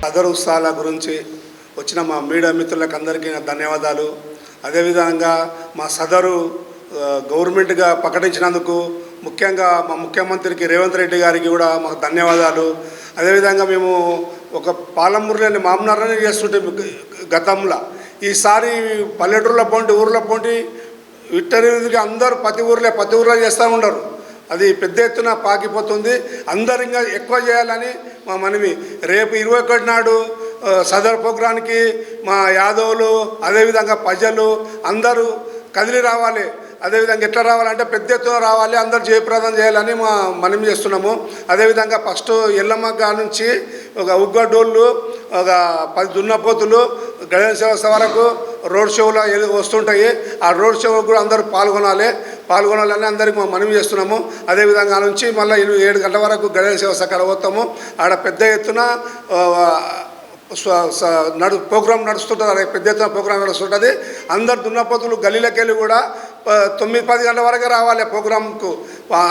సదరు ఉత్సవాల గురించి వచ్చిన మా మీడియా మిత్రులకు అందరికీ ధన్యవాదాలు. అదేవిధంగా మా సదరు గవర్నమెంట్గా ప్రకటించినందుకు ముఖ్యంగా మా ముఖ్యమంత్రికి రేవంత్ రెడ్డి గారికి కూడా మాకు ధన్యవాదాలు. అదేవిధంగా మేము ఒక పాలమూరులోని మామనారని చేస్తుంటే గతంలో ఈసారి పల్లెటూరులో పోండి ఊర్లో పోండి విట్టరికి అందరూ ప్రతి ఊర్లో చేస్తూ ఉండరు. అది పెద్ద ఎత్తున పాకిపోతుంది. అందరు ఇంకా ఎక్కువ చేయాలని మా మనవి. రేపు 21 నాడు సదర్ ప్రోగ్రాంకి మా యాదవులు అదేవిధంగా ప్రజలు అందరూ కదిలి రావాలి. అదేవిధంగా ఎట్లా రావాలంటే పెద్ద ఎత్తున రావాలి, అందరూ జయప్రదం చేయాలని మనం చేస్తున్నాము. అదేవిధంగా ఫస్ట్ ఎల్లమ్మ నుంచి ఒక ఉగ్గడోళ్ళు ఒక 10 దున్నపోతులు గణేశ సేవ వరకు రోడ్ షోలో వస్తుంటాయి. ఆ రోడ్ షో కూడా అందరూ పాల్గొనాలని అందరికీ మనం చేస్తున్నాము. అదేవిధంగా నుంచి మళ్ళీ 7 గంటల వరకు గణేశ సేవ అక్కడ పోతాము. ఆడ పెద్ద ఎత్తున ప్రోగ్రాం నడుస్తుంటుంది. పెద్ద ఎత్తున ప్రోగ్రాం నడుస్తుంటుంది. అందరు దున్నపోతులు గల్లీలోకి వెళ్ళి కూడా 9-10 గంటల వరకు రావాలి ప్రోగ్రాంకు.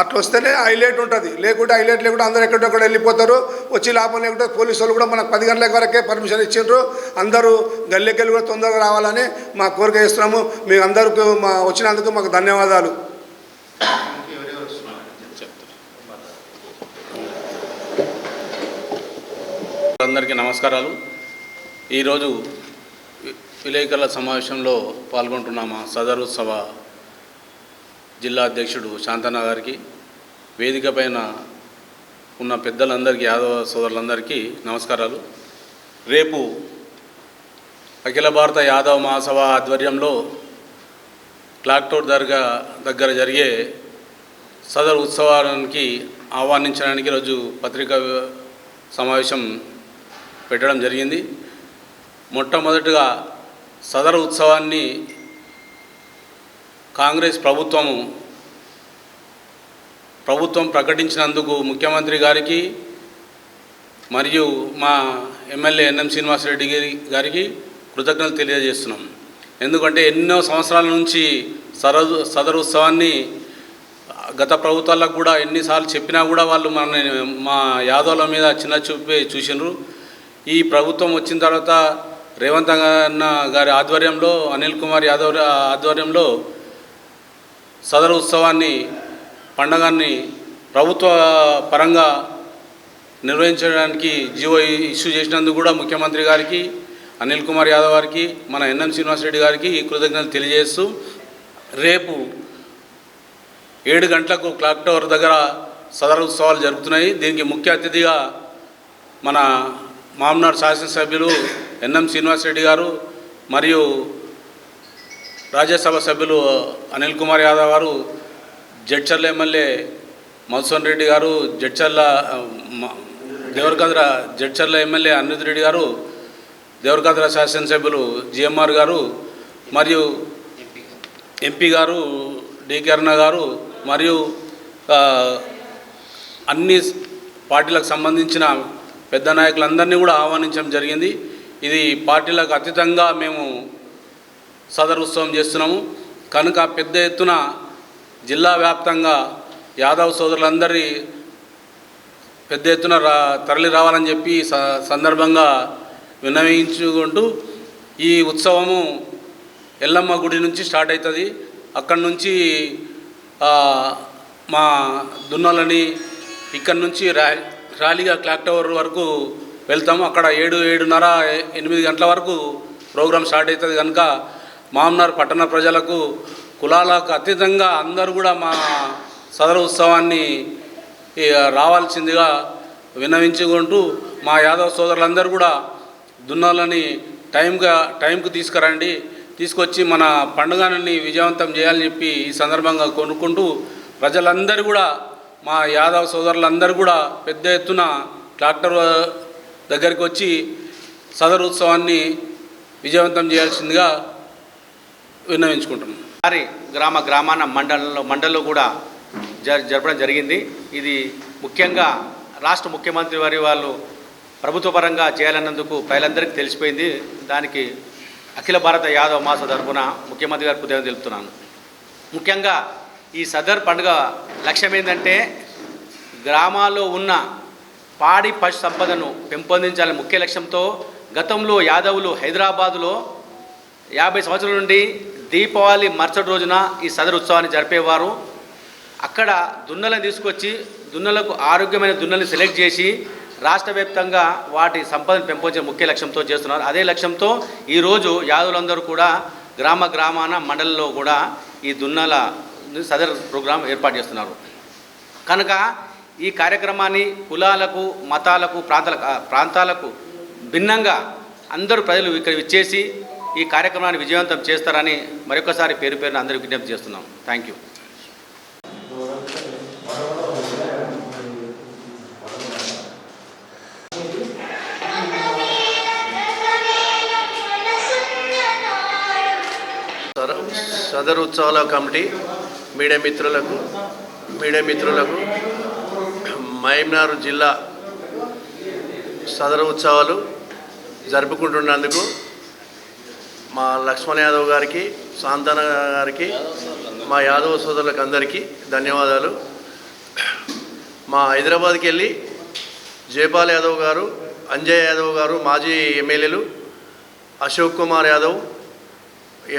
అట్లా వస్తేనే హైలైట్ ఉంటుంది. లేకుంటే హైలైట్ లేకుండా అందరూ ఎక్కడెక్కడ వెళ్ళిపోతారు. వచ్చి లాభం లేకుంటే పోలీసు వాళ్ళు కూడా మనకు 10 గంటల వరకే పర్మిషన్ ఇచ్చిండ్రు. అందరూ గల్లీకి వెళ్ళి కూడా తొందరగా రావాలని మా కోరిక చేస్తున్నాము. మీ అందరికీ వచ్చినందుకు మాకు ధన్యవాదాలు. అందరికీ నమస్కారాలు. ఈరోజు విలేకరుల సమావేశంలో పాల్గొంటున్న మా సదర్ ఉత్సవ జిల్లా అధ్యక్షుడు శాంతన్న గారికి, వేదిక పైన ఉన్న పెద్దలందరికీ, యాదవ సోదరులందరికీ నమస్కారాలు. రేపు అఖిల భారత యాదవ మహాసభ ఆధ్వర్యంలో క్లాక్టోర్ దర్గా దగ్గర జరిగే సదర్ ఉత్సవానికి ఆహ్వానించడానికి ఈరోజు పత్రికా సమావేశం పెట్టడం జరిగింది. మొట్టమొదటిగా సదర్ ఉత్సవాన్ని కాంగ్రెస్ ప్రభుత్వం ప్రకటించినందుకు ముఖ్యమంత్రి గారికి మరియు మా ఎమ్మెల్యే ఎన్ఎం శ్రీనివాసరెడ్డి గారికి కృతజ్ఞతలు తెలియజేస్తున్నాం. ఎందుకంటే ఎన్నో సంవత్సరాల నుంచి సదర్ ఉత్సవాన్ని గత ప్రభుత్వాలకు కూడా ఎన్నిసార్లు చెప్పినా కూడా వాళ్ళు మా యాదవుల మీద చిన్న చూపే చూసినారు. ఈ ప్రభుత్వం వచ్చిన తర్వాత రేవంత్ అన్న గారి ఆధ్వర్యంలో, అనిల్ కుమార్ యాదవ్ ఆధ్వర్యంలో సదర్ ఉత్సవాన్ని పండగాన్ని ప్రభుత్వ పరంగా నిర్వహించడానికి జీవో ఇష్యూ చేసినందుకు కూడా ముఖ్యమంత్రి గారికి, అనిల్ కుమార్ యాదవ్ గారికి, మన ఎన్ఎం శ్రీనివాసరెడ్డి గారికి కృతజ్ఞతలు తెలియజేస్తూ రేపు 7 గంటలకు క్లాక్ టవర్ దగ్గర సదర్ ఉత్సవాలు జరుగుతున్నాయి. దీనికి ముఖ్య అతిథిగా మన మామనార్ శాసనసభ్యులు ఎన్ఎం శ్రీనివాసరెడ్డి గారు మరియు రాజ్యసభ సభ్యులు అనిల్ కుమార్ యాదవ్ గారు, జడ్చర్ల ఎమ్మెల్యే మధుసూదన్ రెడ్డి గారు, జడ్చర్ల ఎమ్మెల్యే అనిరుద్ రెడ్డి గారు, దేవరకాద్ర శాసనసభ్యులు జిఎంఆర్ గారు మరియు ఎంపీ గారు డికే అరుణ గారు మరియు అన్ని పార్టీలకు సంబంధించిన పెద్ద నాయకులందరినీ కూడా ఆహ్వానించడం జరిగింది. ఇది పార్టీలకు అతీతంగా మేము సదర్ ఉత్సవం చేస్తున్నాము కనుక పెద్ద ఎత్తున జిల్లా వ్యాప్తంగా యాదవ్ సోదరులందరి పెద్ద ఎత్తున తరలి రావాలని చెప్పి సందర్భంగా విన్నవించుకుంటూ ఈ ఉత్సవము ఎల్లమ్మ గుడి నుంచి స్టార్ట్ అవుతుంది. అక్కడి నుంచి మా దున్నలని ఇక్కడి నుంచి ర్యాలీగా క్లాక్ టవర్ వరకు వెళ్తాము. అక్కడ 7-7:30, 8 గంటల వరకు ప్రోగ్రాం స్టార్ట్ అవుతుంది. కనుక మామనార్ పట్టణ ప్రజలకు కులాలకు అతీతంగా అందరూ కూడా మా సదరు ఉత్సవాన్ని రావాల్సిందిగా విన్నవించుకుంటూ మా యాదవ్ సోదరులందరూ కూడా దున్నాలని టైంకు తీసుకురండి, తీసుకొచ్చి మన పండుగని విజయవంతం చేయాలని చెప్పి ఈ సందర్భంగా కొనుక్కుంటూ ప్రజలందరూ కూడా మా యాదవ్ సోదరులందరూ కూడా పెద్ద ఎత్తున ట్రాక్టర్ దగ్గరికి వచ్చి సదరు ఉత్సవాన్ని విజయవంతం చేయాల్సిందిగా విన్నవించుకుంటున్నాం. గ్రామాన మండలంలో కూడా జరపడం జరిగింది. ఇది ముఖ్యంగా రాష్ట్ర ముఖ్యమంత్రి వారి వాళ్ళు ప్రభుత్వ పరంగా చేయాలన్నందుకు ప్రజలందరికీ తెలిసిపోయింది. దానికి అఖిల భారత యాదవ మహాసభ తరఫున ముఖ్యమంత్రి గారికి కృతజ్ఞతలు తెలుపుతున్నాను. ముఖ్యంగా ఈ సదర్ పండుగ లక్ష్యం ఏంటంటే గ్రామాల్లో ఉన్న పాడి పశు సంపదను పెంపొందించాలని ముఖ్య లక్ష్యంతో గతంలో యాదవులు హైదరాబాదులో 50 సంవత్సరాల నుండి దీపావళి మరుసటి రోజున ఈ సదరు ఉత్సవాన్ని జరిపేవారు. అక్కడ దున్నలను తీసుకొచ్చి దున్నలకు ఆరోగ్యమైన దున్నలను సెలెక్ట్ చేసి రాష్ట్ర వ్యాప్తంగా వాటి సంపదను పెంపొందించే ముఖ్య లక్ష్యంతో చేస్తున్నారు. అదే లక్ష్యంతో ఈరోజు యాదవులందరూ కూడా గ్రామాన మండలంలో కూడా ఈ దున్నల సదర్ ప్రోగ్రాం ఏర్పాటు చేస్తున్నారు. కనుక ఈ కార్యక్రమాన్ని కులాలకు మతాలకు ప్రాంతాలకు భిన్నంగా అందరూ ప్రజలు ఇక్కడ విచ్చేసి ఈ కార్యక్రమాన్ని విజయవంతం చేస్తారని మరొకసారి పేరున అందరికీ విజ్ఞప్తి చేస్తున్నాం. Thank you. సదరు ఉత్సవాల కమిటీ మీడియా మిత్రులకు మహబూబ్నగర్ జిల్లా సదరు ఉత్సవాలు జరుపుకుంటున్నందుకు మా లక్ష్మణ్ యాదవ్ గారికి, శాంతన గారికి, మా యాదవ్ సోదరులకు అందరికీ ధన్యవాదాలు. మా హైదరాబాద్కి వెళ్ళి జయపాల్ యాదవ్ గారు, అంజయ్ యాదవ్ గారు, మాజీ ఎమ్మెల్యేలు, అశోక్ కుమార్ యాదవ్,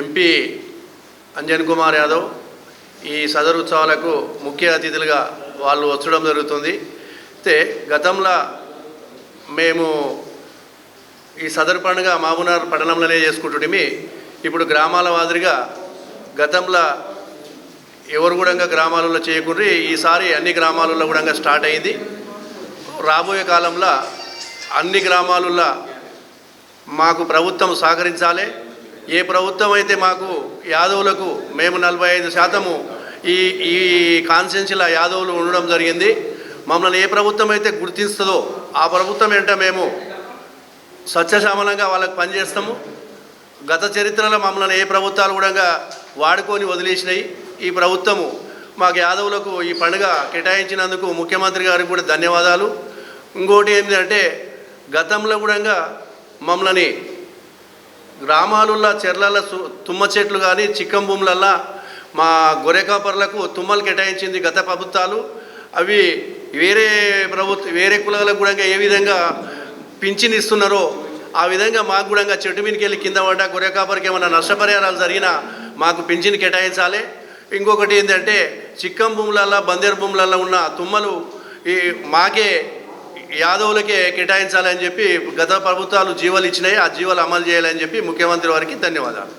ఎంపీ అంజన్ కుమార్ యాదవ్ ఈ సదరు ఉత్సవాలకు ముఖ్య అతిథులుగా వాళ్ళు వచ్చడం జరుగుతుంది. అయితే గతంలో మేము ఈ సదరు పండుగ మహబూబ్నగర్ పట్టణంలోనే చేసుకుంటుంటే ఇప్పుడు గ్రామాల మాదిరిగా గతంలో ఎవరు కూడా గ్రామాలలో చేయకుండా ఈసారి అన్ని గ్రామాలలో కూడా స్టార్ట్ అయింది. రాబోయే కాలంలో అన్ని గ్రామాలలో మాకు ప్రభుత్వం సహకరించాలి. ఏ ప్రభుత్వం అయితే మాకు యాదవులకు మేము 45% ఈ కాన్స్టిట్యున్సీలో యాదవులు ఉండడం జరిగింది. మమ్మల్ని ఏ ప్రభుత్వం అయితే గుర్తిస్తుందో ఆ ప్రభుత్వం ఏంటో మేము స్వచ్ఛశామలంగా వాళ్ళకి పనిచేస్తాము. గత చరిత్రలో మమ్మల్ని ఏ ప్రభుత్వాలు కూడా వాడుకొని వదిలేసినాయి. ఈ ప్రభుత్వము మాకు యాదవులకు ఈ పండుగ కేటాయించినందుకు ముఖ్యమంత్రి గారికి కూడా ధన్యవాదాలు. ఇంకోటి ఏంటంటే గతంలో కూడా మమ్మల్ని గ్రామాలలో చెర్లలో తుమ్మ చెట్లు కానీ చిక్కం భూములల్లో మా గొర్రె కాపర్లకు తుమ్మలు కేటాయించింది గత ప్రభుత్వాలు. అవి వేరే కులాలకు కూడా ఏ విధంగా పింఛన్ ఇస్తున్నారో ఆ విధంగా మాకు కూడా చెట్టు మీదకి వెళ్ళి కింద పడ్డ గొర్రె కాపరికి ఏమైనా నష్టపరిహారాలు జరిగినా మాకు పింఛన్ కేటాయించాలి. ఇంకొకటి ఏంటంటే చిక్కం భూములల్లో బందేరు భూములలో ఉన్న తుమ్మలు ఈ మాకే యాదవులకే కేటాయించాలని చెప్పి గత ప్రభుత్వాలు జీవోలు ఇచ్చినాయి. ఆ జీవోలు అమలు చేయాలని చెప్పి ముఖ్యమంత్రి వారికి ధన్యవాదాలు.